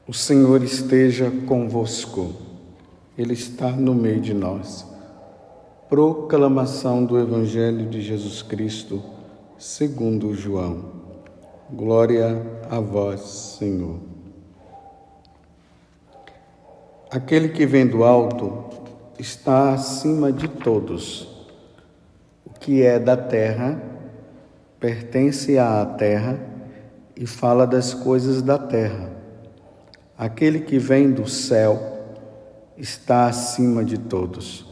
O Senhor esteja convosco, Ele está no meio de nós. Proclamação do Evangelho de Jesus Cristo, segundo João. Glória a vós, Senhor. Aquele que vem do alto está acima de todos. O que é da terra pertence à terra e fala das coisas da terra. Aquele que vem do céu está acima de todos.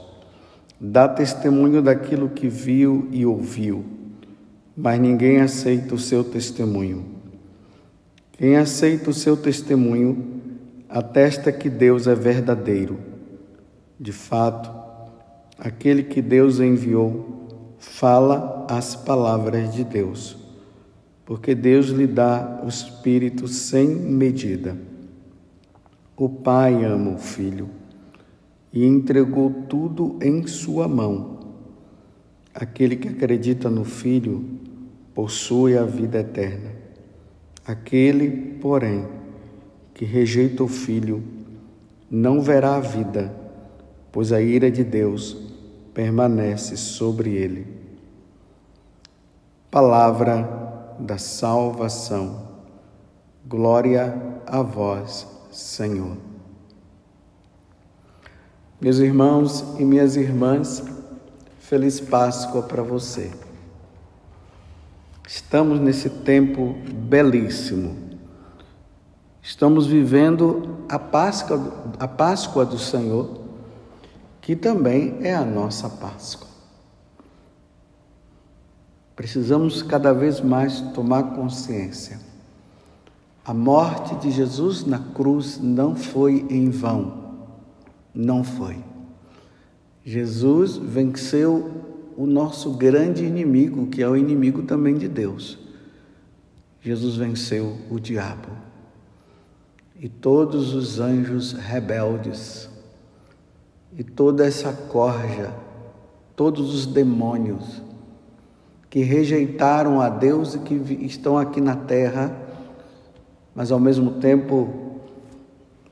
Dá testemunho daquilo que viu e ouviu, mas ninguém aceita o seu testemunho. Quem aceita o seu testemunho atesta que Deus é verdadeiro. De fato, aquele que Deus enviou fala as palavras de Deus, porque Deus lhe dá o Espírito sem medida. O Pai ama o Filho e entregou tudo em sua mão. Aquele que acredita no Filho possui a vida eterna. Aquele, porém, que rejeita o Filho não verá a vida, pois a ira de Deus permanece sobre ele. Palavra da salvação. Glória a vós, Senhor. Meus irmãos e minhas irmãs, feliz Páscoa para você. Estamos nesse tempo belíssimo. Estamos vivendo a Páscoa do Senhor, que também é a nossa Páscoa. Precisamos cada vez mais tomar consciência. A morte de Jesus na cruz não foi em vão. Não foi. Jesus venceu o nosso grande inimigo, que é o inimigo também de Deus. Jesus venceu o diabo e todos os anjos rebeldes e toda essa corja, todos os demônios que rejeitaram a Deus e que estão aqui na terra, mas ao mesmo tempo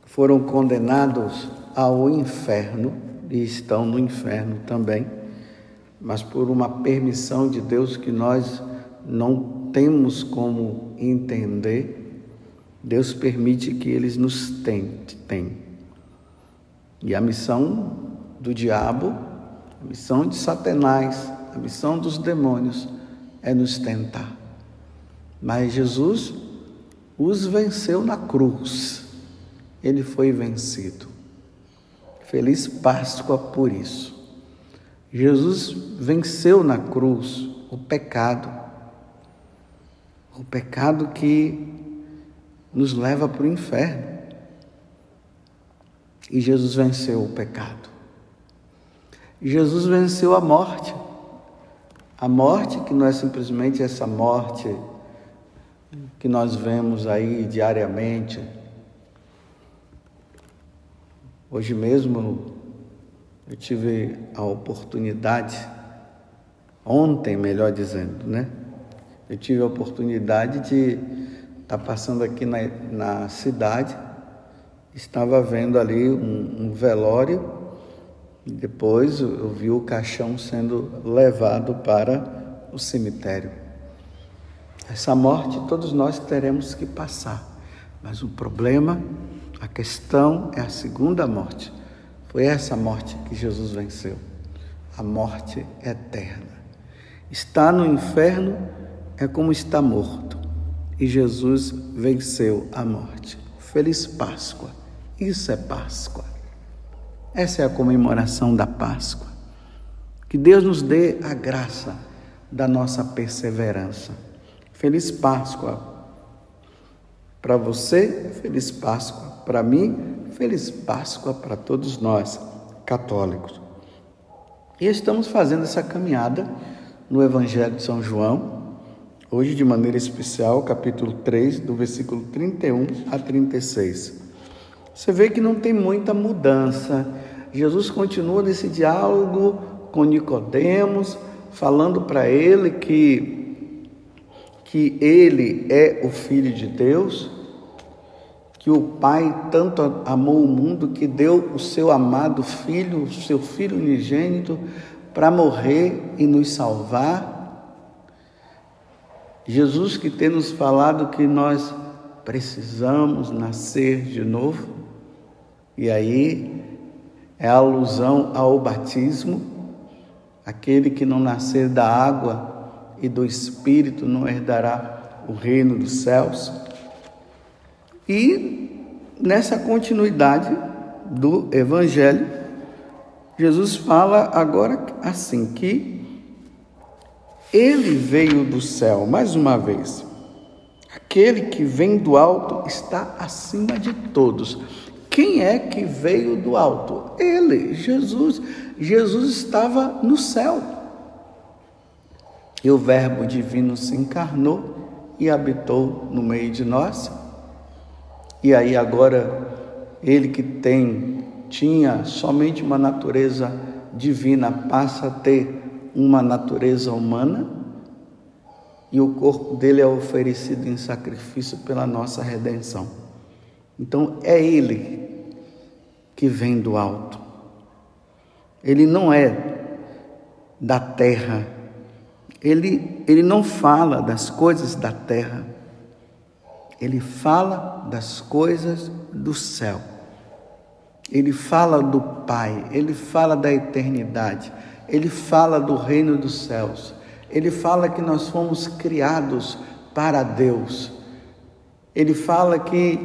foram condenados ao inferno e estão no inferno também, mas por uma permissão de Deus que nós não temos como entender, Deus permite que eles nos tentem. E a missão do diabo, a missão de Satanás, a missão dos demônios é nos tentar. Mas Jesus os venceu na cruz. Ele foi vencido. Feliz Páscoa por isso. Jesus venceu na cruz o pecado que nos leva para o inferno. E Jesus venceu o pecado. Jesus venceu a morte que não é simplesmente essa morte que nós vemos aí diariamente. Hoje mesmo eu tive a oportunidade, ontem melhor dizendo, né? Eu tive a oportunidade de estar passando aqui na cidade, estava vendo ali um velório, e depois eu vi o caixão sendo levado para o cemitério. Essa morte todos nós teremos que passar, mas o problema, a questão é a segunda morte. Foi essa morte que Jesus venceu, a morte eterna. Estar no inferno é como estar morto, e Jesus venceu a morte. Feliz Páscoa, isso é Páscoa. Essa é a comemoração da Páscoa. Que Deus nos dê a graça da nossa perseverança. Feliz Páscoa para você, feliz Páscoa para mim, feliz Páscoa para todos nós, católicos. E estamos fazendo essa caminhada no Evangelho de São João, hoje de maneira especial, capítulo 3, do versículo 31 a 36. Você vê que não tem muita mudança. Jesus continua nesse diálogo com Nicodemos, falando para ele que ele é o Filho de Deus, que o Pai tanto amou o mundo que deu o seu amado Filho, o seu Filho unigênito, para morrer e nos salvar. Jesus que tem nos falado que nós precisamos nascer de novo. E aí é a alusão ao batismo. Aquele que não nascer da água e do Espírito não herdará o reino dos céus. E nessa continuidade do Evangelho, Jesus fala agora assim, que ele veio do céu, mais uma vez. Aquele que vem do alto está acima de todos. Quem é que veio do alto? Ele, Jesus. Jesus estava no céu. E o Verbo divino se encarnou e habitou no meio de nós. E aí agora, ele que tinha somente uma natureza divina, passa a ter uma natureza humana, e o corpo dele é oferecido em sacrifício pela nossa redenção. Então é ele que vem do alto. Ele não é da terra. Ele não fala das coisas da terra. Ele fala das coisas do céu. Ele fala do Pai, ele fala da eternidade, ele fala do reino dos céus, ele fala que nós fomos criados para Deus, ele fala que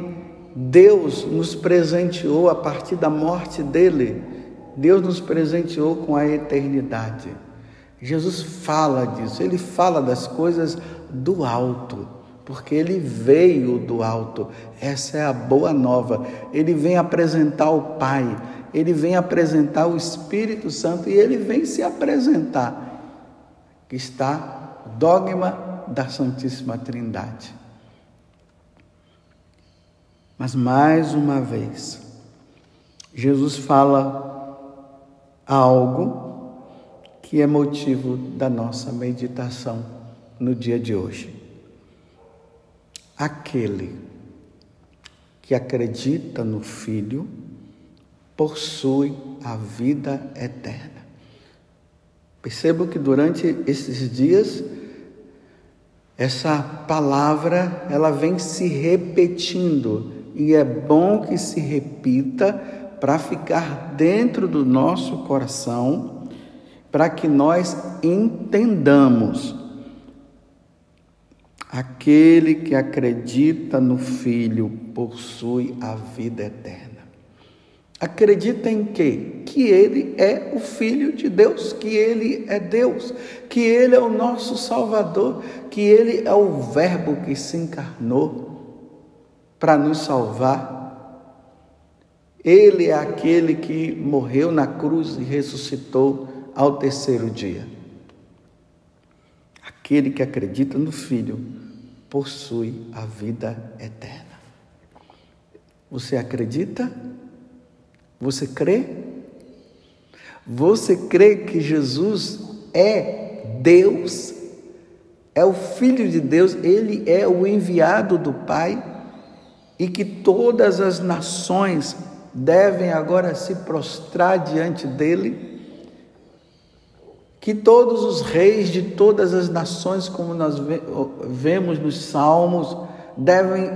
Deus nos presenteou a partir da morte dele, Deus nos presenteou com a eternidade. Jesus fala disso, ele fala das coisas do alto, porque ele veio do alto. Essa é a boa nova. Ele vem apresentar o Pai, ele vem apresentar o Espírito Santo e ele vem se apresentar, que está o dogma da Santíssima Trindade. Mas mais uma vez, Jesus fala algo que é motivo da nossa meditação no dia de hoje. Aquele que acredita no Filho possui a vida eterna. Percebo que durante esses dias, essa palavra, ela vem se repetindo, e é bom que se repita para ficar dentro do nosso coração, para que nós entendamos. Aquele que acredita no Filho possui a vida eterna. Acredita em quê? Que Ele é o Filho de Deus, que Ele é Deus, que Ele é o nosso Salvador, que Ele é o Verbo que se encarnou para nos salvar. Ele é aquele que morreu na cruz e ressuscitou ao terceiro dia. Aquele que acredita no Filho possui a vida eterna. Você acredita? Você crê? Você crê que Jesus é Deus? É o Filho de Deus? Ele é o enviado do Pai? E que todas as nações devem agora se prostrar diante dele? Que todos os reis de todas as nações, como nós vemos nos Salmos, devem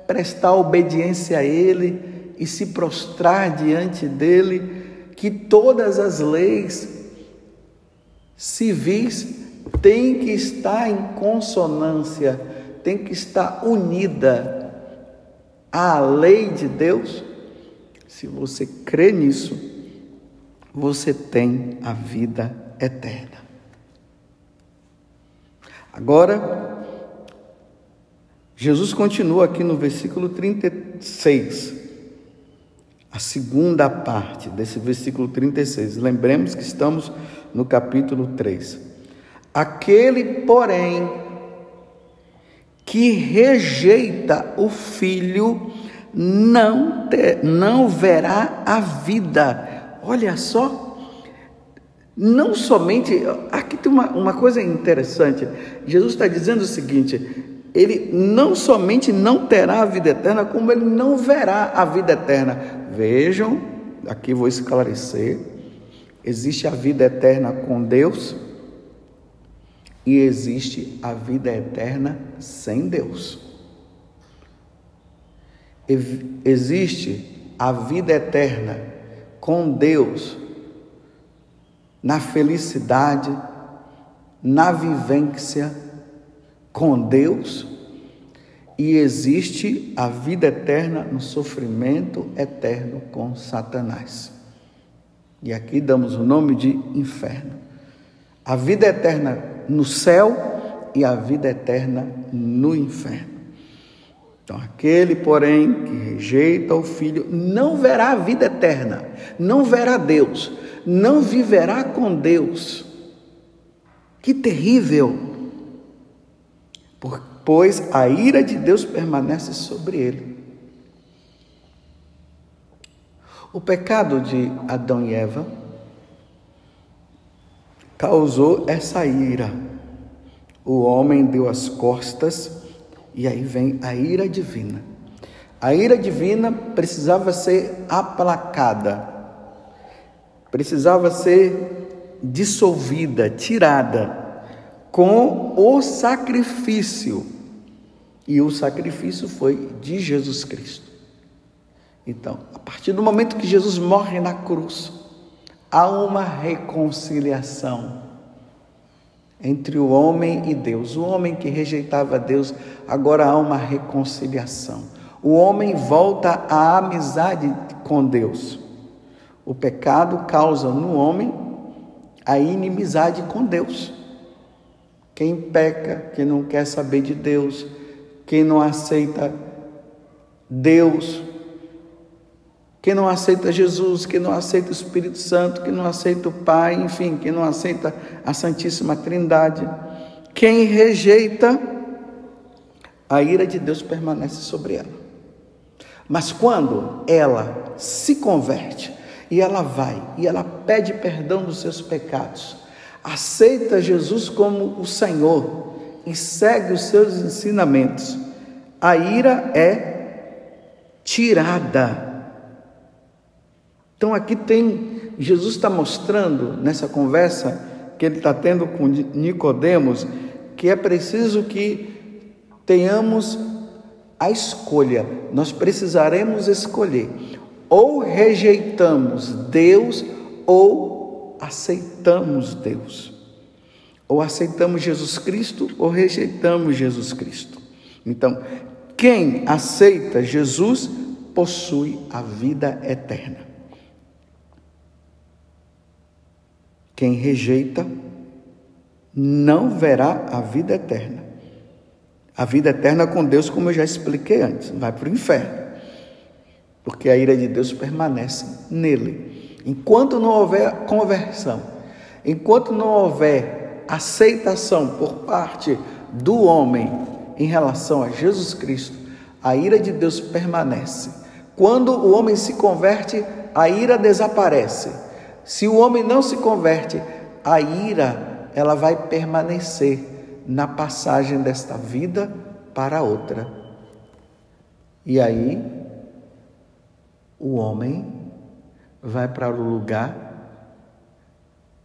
prestar obediência a Ele e se prostrar diante dele, que todas as leis civis têm que estar em consonância, têm que estar unida à lei de Deus. Se você crê nisso, você tem a vida eterna. Agora, Jesus continua aqui no versículo 36, a segunda parte desse versículo 36. Lembremos que estamos no capítulo 3. Aquele, porém, que rejeita o Filho, não verá a vida. Olha só. Não somente, aqui tem uma coisa interessante, Jesus está dizendo o seguinte: ele não somente não terá a vida eterna, como ele não verá a vida eterna. Vejam, aqui vou esclarecer, existe a vida eterna com Deus e existe a vida eterna sem Deus. Existe a vida eterna com Deus na felicidade, na vivência com Deus, e existe a vida eterna no sofrimento eterno com Satanás. E aqui damos o nome de inferno. A vida eterna no céu e a vida eterna no inferno. Então, aquele, porém, que rejeita o Filho, não verá a vida eterna, não verá Deus, não viverá com Deus. Que terrível! Pois a ira de Deus permanece sobre ele. O pecado de Adão e Eva causou essa ira. O homem deu as costas e aí vem a ira divina. A ira divina precisava ser aplacada, precisava ser dissolvida, tirada com o sacrifício. E o sacrifício foi de Jesus Cristo. Então, a partir do momento que Jesus morre na cruz, há uma reconciliação entre o homem e Deus. O homem que rejeitava Deus, agora há uma reconciliação. O homem volta à amizade com Deus. O pecado causa no homem a inimizade com Deus. Quem peca, quem não quer saber de Deus, quem não aceita Deus, quem não aceita Jesus, quem não aceita o Espírito Santo, quem não aceita o Pai, enfim, quem não aceita a Santíssima Trindade, quem rejeita, a ira de Deus permanece sobre ela. Mas quando ela se converte e ela vai e ela pede perdão dos seus pecados, aceita Jesus como o Senhor e segue os seus ensinamentos, a ira é tirada. Então aqui Jesus está mostrando nessa conversa que ele está tendo com Nicodemos, que é preciso que tenhamos a escolha. Nós precisaremos escolher, ou rejeitamos Deus ou aceitamos Deus. Ou aceitamos Jesus Cristo ou rejeitamos Jesus Cristo. Então, quem aceita Jesus possui a vida eterna. Quem rejeita não verá a vida eterna. A vida eterna com Deus, como eu já expliquei antes, vai para o inferno. Porque a ira de Deus permanece nele. Enquanto não houver conversão, enquanto não houver aceitação por parte do homem em relação a Jesus Cristo, a ira de Deus permanece. Quando o homem se converte, a ira desaparece. Se o homem não se converte, a ira ela vai permanecer na passagem desta vida para a outra. E aí o homem vai para o lugar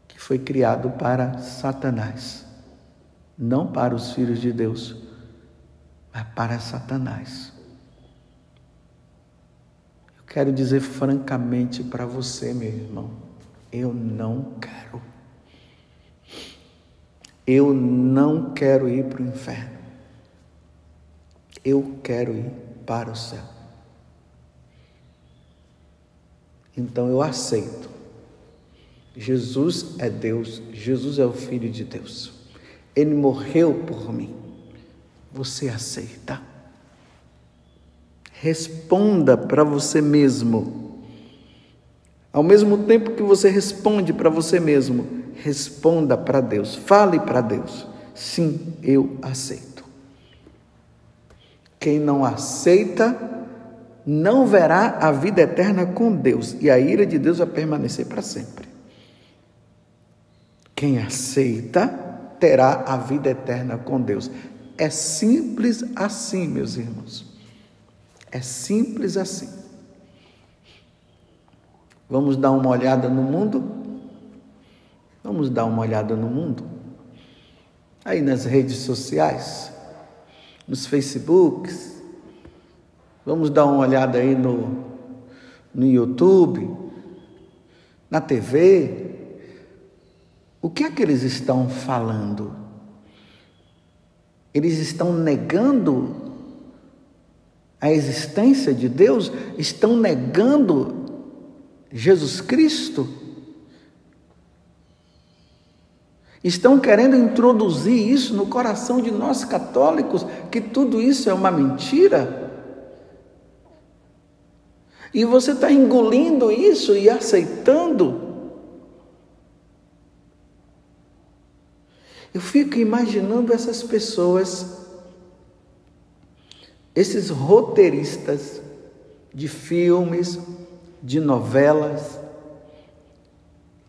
que foi criado para Satanás, não para os filhos de Deus, mas para Satanás. Eu quero dizer francamente para você, meu irmão, eu não quero. Eu não quero ir para o inferno. Eu quero ir para o céu. Então eu aceito. Jesus é Deus, Jesus é o Filho de Deus. Ele morreu por mim. Você aceita? Responda para você mesmo. Ao mesmo tempo que você responde para você mesmo, responda para Deus. Fale para Deus. Sim, eu aceito. Quem não aceita não verá a vida eterna com Deus, e a ira de Deus vai permanecer para sempre. Quem aceita terá a vida eterna com Deus. É simples assim, meus irmãos. É simples assim. Vamos dar uma olhada no mundo? Vamos dar uma olhada no mundo? Aí nas redes sociais, nos Facebooks, vamos dar uma olhada aí no YouTube, na TV. O que é que eles estão falando? Eles estão negando a existência de Deus? Estão negando Jesus Cristo? Estão querendo introduzir isso no coração de nós católicos, que tudo isso é uma mentira? E você está engolindo isso e aceitando? Eu fico imaginando essas pessoas, esses roteiristas de filmes, de novelas,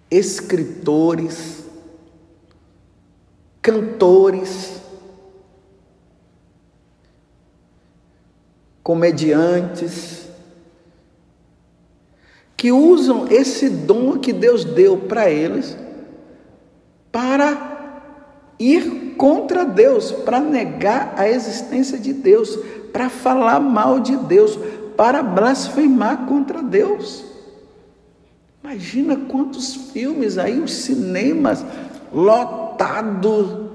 escritores, cantores, comediantes, que usam esse dom que Deus deu para eles para ir contra Deus, para negar a existência de Deus, para falar mal de Deus, para blasfemar contra Deus. Imagina quantos filmes aí, os cinemas lotados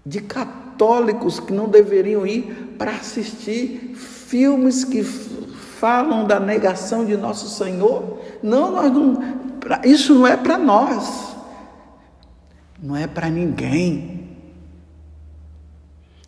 de católicos que não deveriam ir para assistir filmes que falam da negação de nosso Senhor. Não, isso não é para nós, não é para ninguém.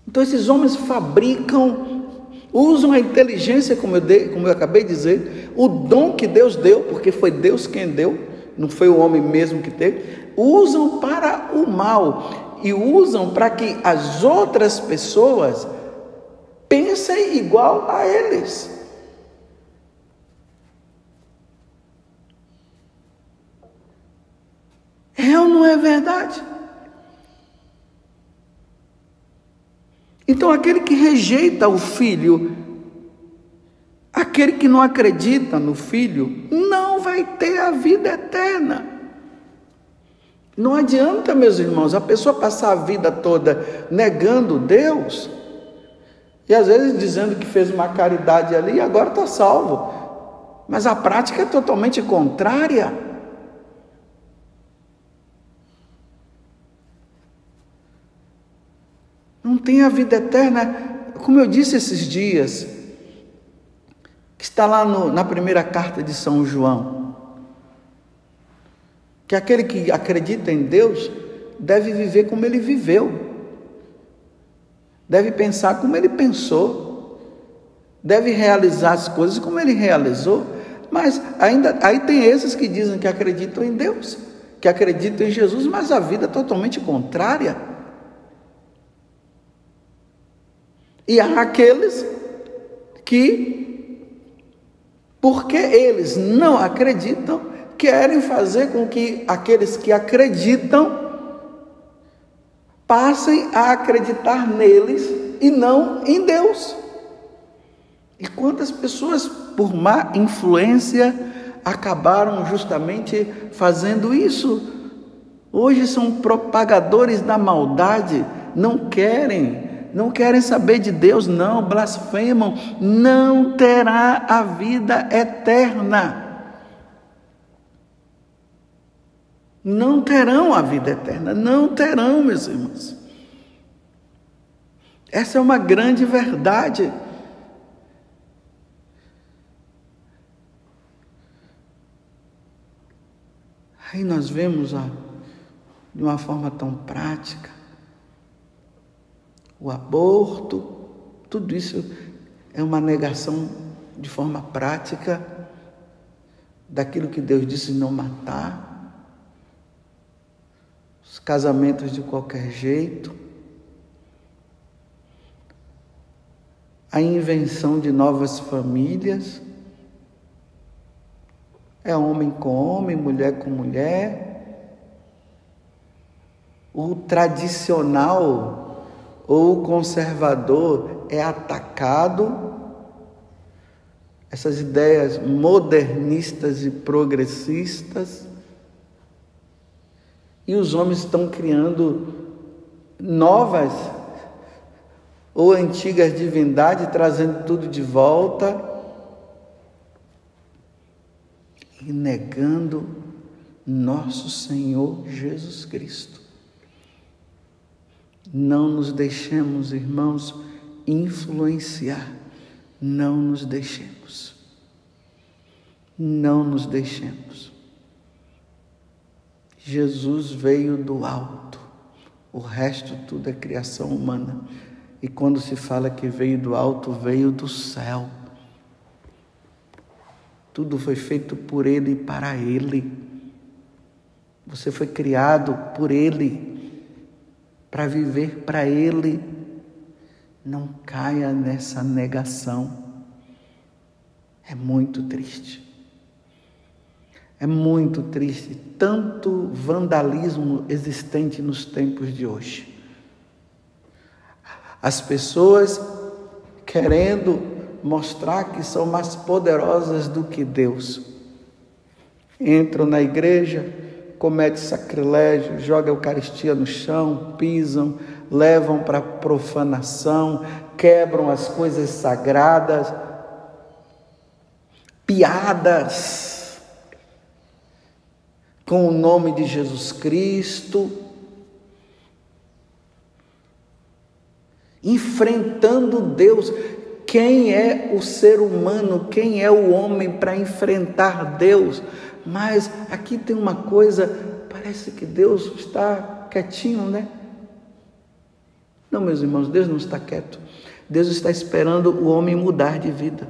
Então esses homens fabricam, usam a inteligência, como eu acabei de dizer, o dom que Deus deu, porque foi Deus quem deu, não foi o homem mesmo que teve, usam para o mal e usam para que as outras pessoas pensem igual a eles. É ou não é verdade? Então aquele que rejeita o Filho, aquele que não acredita no Filho, não vai ter a vida eterna. Não adianta, meus irmãos, a pessoa passar a vida toda negando Deus, e às vezes dizendo que fez uma caridade ali e agora está salvo, mas a prática é totalmente contrária. Não tem a vida eterna, como eu disse esses dias, que está lá na primeira carta de São João, que aquele que acredita em Deus deve viver como ele viveu, deve pensar como ele pensou, deve realizar as coisas como ele realizou. Mas aí tem esses que dizem que acreditam em Deus, que acreditam em Jesus, mas a vida é totalmente contrária. E há aqueles que, porque eles não acreditam, querem fazer com que aqueles que acreditam passem a acreditar neles e não em Deus. E quantas pessoas, por má influência, acabaram justamente fazendo isso? Hoje são propagadores da maldade, não querem saber de Deus, não, blasfemam, não terá a vida eterna. Não terão a vida eterna, não terão, meus irmãos. Essa é uma grande verdade. Aí nós vemos de uma forma tão prática, o aborto, tudo isso é uma negação de forma prática daquilo que Deus disse não matar, os casamentos de qualquer jeito, a invenção de novas famílias, é homem com homem, mulher com mulher, o tradicional ou o conservador é atacado, essas ideias modernistas e progressistas, e os homens estão criando novas ou antigas divindades, trazendo tudo de volta e negando nosso Senhor Jesus Cristo. Não nos deixemos, irmãos, influenciar. Não nos deixemos. Não nos deixemos. Jesus veio do alto. O resto tudo é criação humana. E quando se fala que veio do alto, veio do céu. Tudo foi feito por Ele e para Ele. Você foi criado por Ele, para viver para Ele. Não caia nessa negação. É muito triste. É muito triste tanto vandalismo existente nos tempos de hoje. As pessoas querendo mostrar que são mais poderosas do que Deus. Entram na igreja, cometem sacrilégio, jogam a Eucaristia no chão, pisam, levam para profanação, quebram as coisas sagradas, piadas com o nome de Jesus Cristo, enfrentando Deus. Quem é o ser humano? Quem é o homem para enfrentar Deus? Mas aqui tem uma coisa, parece que Deus está quietinho, né? Não, meus irmãos, Deus não está quieto. Deus está esperando o homem mudar de vida.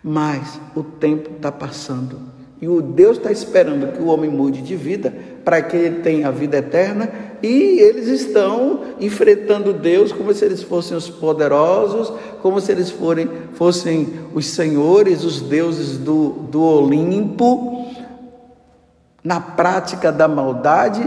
Mas o tempo está passando. E o Deus está esperando que o homem mude de vida para que ele tenha a vida eterna. E eles estão enfrentando Deus como se eles fossem os poderosos, como se eles fossem os senhores, os deuses do Olimpo, na prática da maldade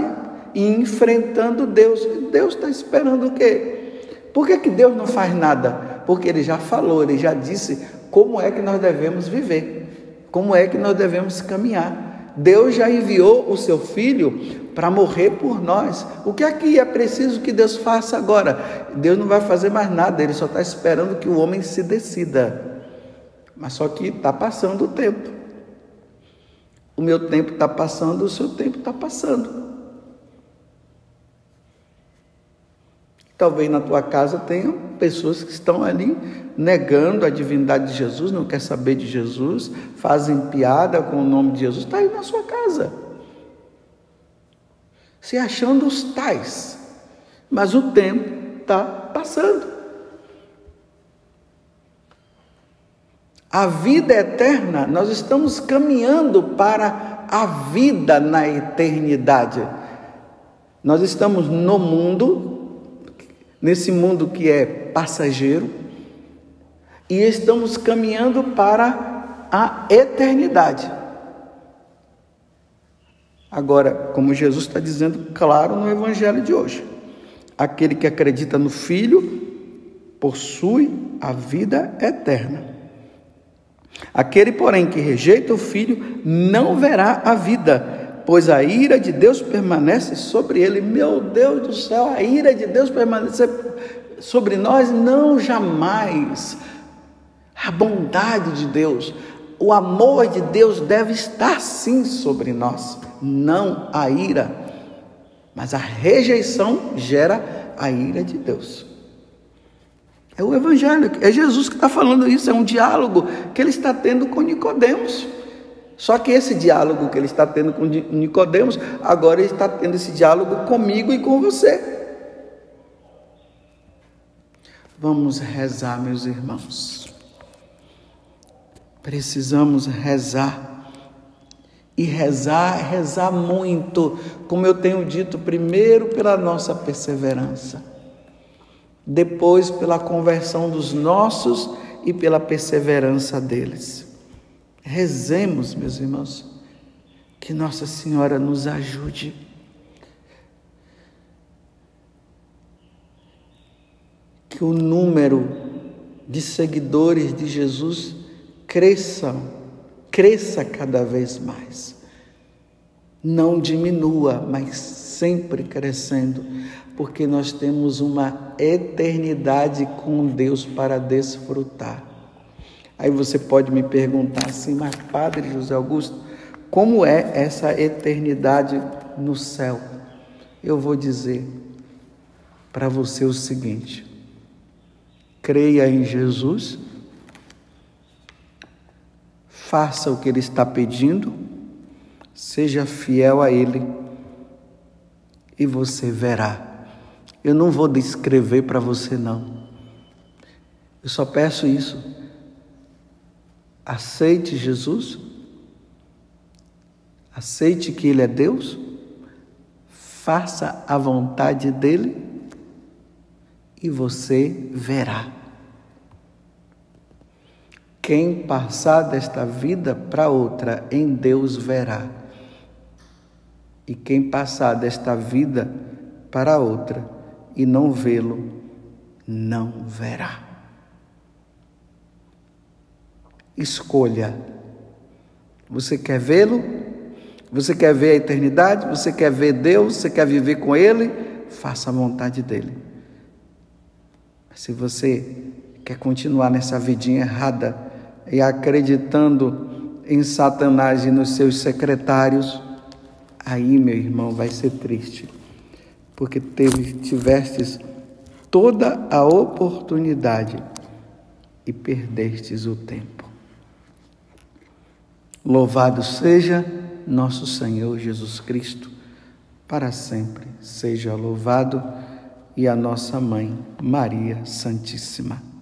e enfrentando Deus. Deus está esperando o quê? Por que Deus não faz nada? Porque Ele já falou, Ele já disse como é que nós devemos viver, como é que nós devemos caminhar. Deus já enviou o seu Filho para morrer por nós. O que é que é preciso que Deus faça agora? Deus não vai fazer mais nada, Ele só está esperando que o homem se decida. Mas só que está passando o tempo. O meu tempo está passando, o seu tempo está passando. Talvez na tua casa tenham pessoas que estão ali negando a divindade de Jesus, não quer saber de Jesus, fazem piada com o nome de Jesus. Está aí na sua casa, se achando os tais, mas o tempo está passando. A vida eterna, nós estamos caminhando para a vida na eternidade. Nós estamos no mundo, nesse mundo que é passageiro, e estamos caminhando para a eternidade. Agora, como Jesus está dizendo claro no Evangelho de hoje, aquele que acredita no Filho possui a vida eterna. Aquele, porém, que rejeita o Filho não verá a vida, pois a ira de Deus permanece sobre ele. Meu Deus do céu, a ira de Deus permanece sobre nós? Não, jamais. A bondade de Deus, o amor de Deus deve estar sim sobre nós, não a ira, mas a rejeição gera a ira de Deus. É o Evangelho, é Jesus que está falando isso, é um diálogo que ele está tendo com Nicodemos. Só que esse diálogo que ele está tendo com Nicodemos, agora ele está tendo esse diálogo comigo e com você. Vamos rezar, meus irmãos. Precisamos rezar. E rezar muito, como eu tenho dito, primeiro pela nossa perseverança, depois pela conversão dos nossos e pela perseverança deles. Rezemos, meus irmãos, que Nossa Senhora nos ajude. que o número de seguidores de Jesus cresça cada vez mais. Não diminua, mas sempre crescendo, porque nós temos uma eternidade com Deus para desfrutar. Aí você pode me perguntar assim, mas Padre José Augusto, como é essa eternidade no céu? Eu vou dizer para você o seguinte: creia em Jesus, faça o que Ele está pedindo, seja fiel a Ele e você verá. Eu não vou descrever para você, não. Eu só peço isso. Aceite Jesus, aceite que Ele é Deus, faça a vontade dEle e você verá. Quem passar desta vida para outra, em Deus verá. E quem passar desta vida para outra e não vê-lo, não verá. Escolha. Você quer vê-lo? Você quer ver a eternidade? Você quer ver Deus? Você quer viver com Ele? Faça a vontade dEle. Se você quer continuar nessa vidinha errada e acreditando em Satanás e nos seus secretários, aí, meu irmão, vai ser triste, porque tivestes toda a oportunidade e perdestes o tempo. Louvado seja nosso Senhor Jesus Cristo, para sempre seja louvado, e a nossa Mãe, Maria Santíssima.